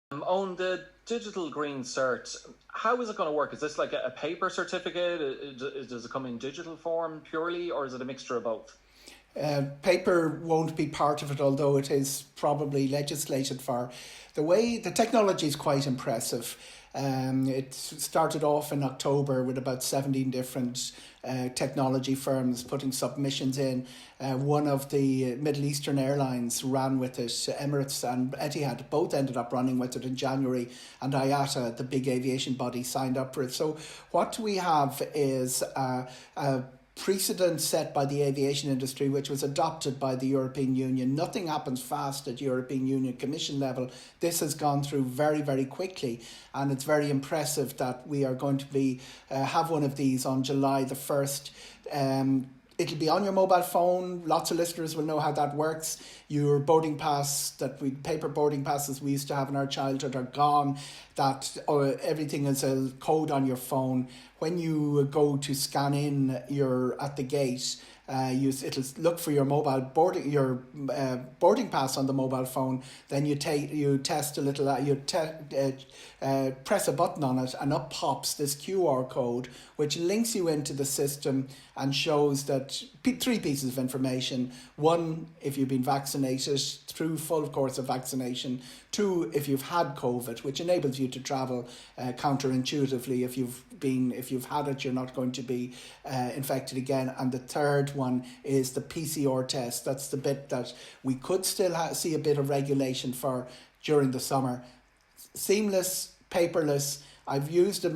On the digital green cert, how is it going to work? Is this like a paper certificate? Does it come in digital form purely, or is it a mixture of both? Paper won't be part of it, although it is probably legislated for. The way the technology is quite impressive. It started off in October with about 17 different technology firms putting submissions in. One of the Middle Eastern airlines ran with it. Emirates and Etihad both ended up running with it in January, and IATA, the big aviation body, signed up for it. So what we have is a precedent set by the aviation industry, which was adopted by the European Union. Nothing happens fast at European Union Commission level. This has gone through very, very quickly, and it's very impressive that we are going to be have one of these on July the 1st. It'll be on your mobile phone. Lots of listeners will know how that works. Your boarding pass, paper boarding passes we used to have in our childhood, are gone. That everything is a code on your phone. When you go to scan in, you're at the gate. It'll look for your boarding pass on the mobile phone. Then you test a little. Press a button on it, and up pops this QR code, which links you into the system and shows that three pieces of information. One, if you've been vaccinated through full course of vaccination. Two, if you've had COVID, which enables you to travel counterintuitively. If you've had it, you're not going to be infected again. And the third one is the PCR test. That's the bit that we could still see a bit of regulation for during the summer. Seamless, paperless. I've used it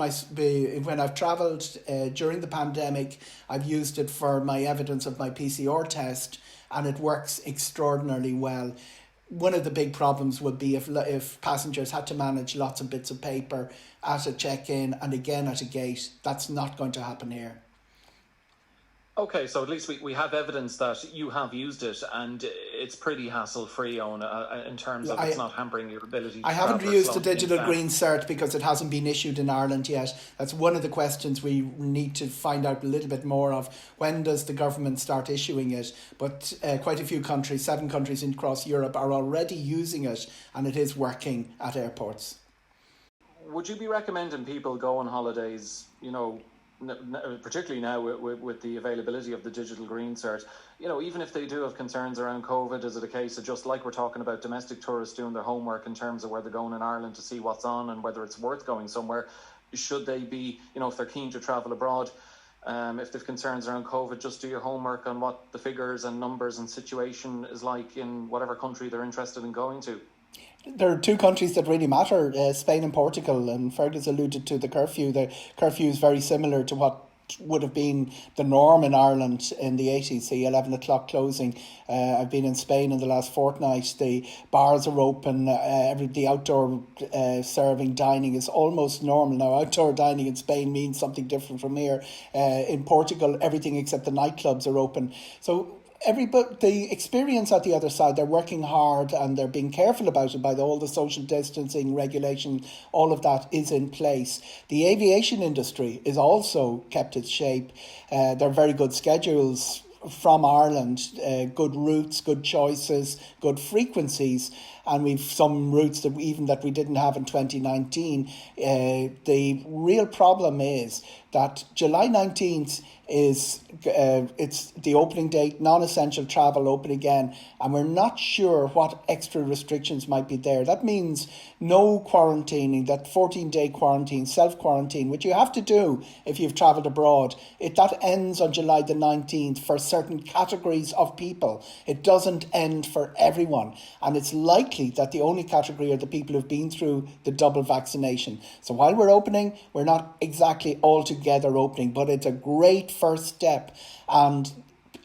when I've travelled during the pandemic. I've used it for my evidence of my PCR test, and it works extraordinarily well. One of the big problems would be if passengers had to manage lots of bits of paper at a check-in and again at a gate. That's not going to happen here. Okay, so at least we have evidence that you have used it, and it's pretty hassle-free in terms of it's not hampering your ability to I haven't used the digital green cert because it hasn't been issued in Ireland yet. That's one of the questions we need to find out a little bit more of. When does the government start issuing it? But quite a few countries, 7 countries across Europe, are already using it, and it is working at airports. Would you be recommending people go on holidays, particularly now with the availability of the digital green cert, even if they do have concerns around COVID, is it a case of just like we're talking about domestic tourists doing their homework in terms of where they're going in Ireland to see what's on and whether it's worth going somewhere? Should they be, if they're keen to travel abroad, if they've concerns around COVID, just do your homework on what the figures and numbers and situation is like in whatever country they're interested in going to? There are 2 countries that really matter, Spain and Portugal, and Fergus alluded to the curfew. The curfew is very similar to what would have been the norm in Ireland in the 80s, the 11 o'clock closing. I've been in Spain in the last fortnight. The bars are open, the outdoor serving, dining is almost normal. Now, outdoor dining in Spain means something different from here. In Portugal, everything except the nightclubs are open. So the experience at the other side, they're working hard and they're being careful about it by all the social distancing regulation. All of that is in place. The aviation industry is also kept its shape. There are very good schedules from Ireland, good routes, good choices, good frequencies, and we've some routes that we didn't have in 2019. The real problem is that July 19th is it's the opening date, non-essential travel open again, and we're not sure what extra restrictions might be there. That means no quarantining, that 14-day quarantine, self-quarantine, which you have to do if you've travelled abroad. That ends on July the 19th for certain categories of people. It doesn't end for everyone, and it's likely that the only category are the people who've been through the double vaccination. So while we're opening, we're not exactly altogether opening, but it's a great first step. And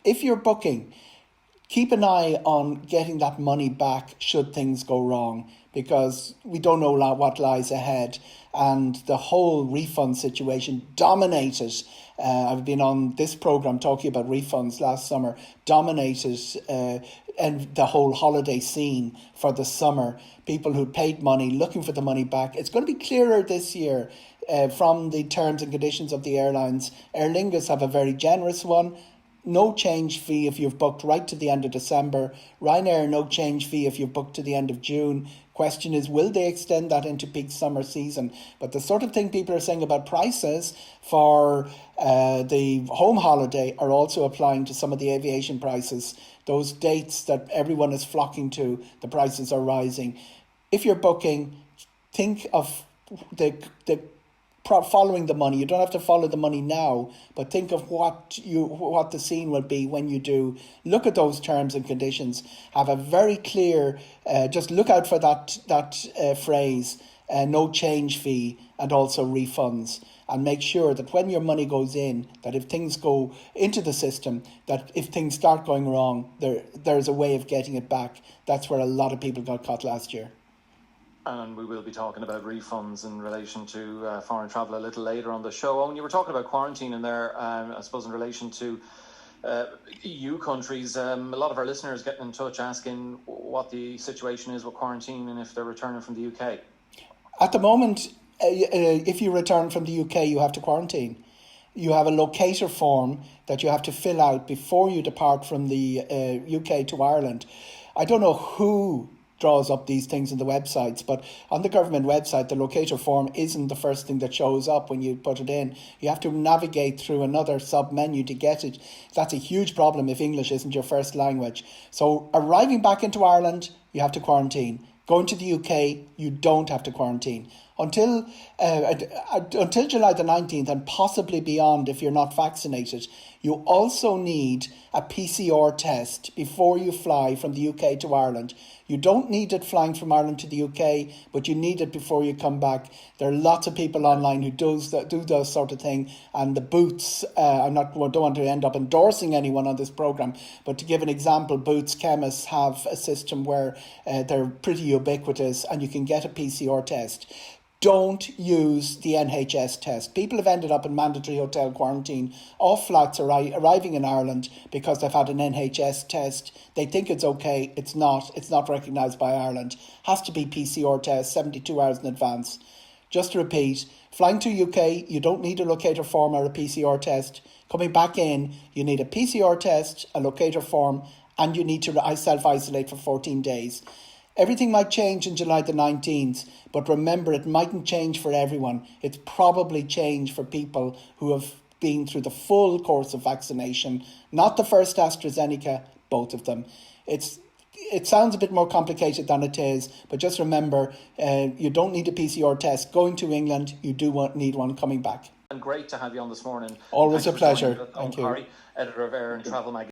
if you're booking, keep an eye on getting that money back should things go wrong, because we don't know what lies ahead. And the whole refund situation dominated. I've been on this programme talking about refunds last summer, dominated and the whole holiday scene for the summer. People who paid money looking for the money back. It's going to be clearer this year from the terms and conditions of the airlines. Aer Lingus have a very generous one. no change fee if you've booked right to the end of December. Ryanair, no change fee if you've booked to the end of June. Question is, will they extend that into peak summer season? But the sort of thing people are saying about prices for the home holiday are also applying to some of the aviation prices. Those dates that everyone is flocking to, the prices are rising. If you're booking, think of the following the money. You don't have to follow the money now, but think of what the scene will be when you do. Look at those terms and conditions. Have a very clear. Just look out for that phrase. No change fee and also refunds, and make sure that when your money goes in, that if things go into the system, that if things start going wrong, there's a way of getting it back. That's where a lot of people got caught last year. And we will be talking about refunds in relation to foreign travel a little later on the show. Owen, you were talking about quarantine in there, I suppose in relation to EU countries. A lot of our listeners getting in touch asking what the situation is with quarantine and if they're returning from the UK. At the moment, if you return from the UK, you have to quarantine. You have a locator form that you have to fill out before you depart from the UK to Ireland. I don't know who draws up these things in the websites, but on the government website, the locator form isn't the first thing that shows up when you put it in. You have to navigate through another sub-menu to get it. That's a huge problem if English isn't your first language. So arriving back into Ireland, you have to quarantine. Going to the UK, you don't have to quarantine. Until July the 19th and possibly beyond if you're not vaccinated, you also need a PCR test before you fly from the UK to Ireland. You don't need it flying from Ireland to the UK, but you need it before you come back. There are lots of people online who do those sort of thing, and the Boots, don't want to end up endorsing anyone on this programme, but to give an example, Boots chemists have a system where they're pretty ubiquitous and you can get a PCR test. Don't use the NHS test. People have ended up in mandatory hotel quarantine off flights arriving in Ireland because they've had an NHS test. They think it's okay. It's not. It's not recognised by Ireland. Has to be PCR test 72 hours in advance. Just to repeat, flying to UK, you don't need a locator form or a PCR test. Coming back in, you need a PCR test, a locator form, and you need to self-isolate for 14 days. Everything might change in July the 19th, but remember, it mightn't change for everyone. It's probably changed for people who have been through the full course of vaccination, not the first AstraZeneca, both of them. It sounds a bit more complicated than it is, but just remember, you don't need a PCR test going to England. You do need one coming back. And great to have you on this morning. Always a pleasure. Thank you. Corry, editor of Air and Travel Magazine.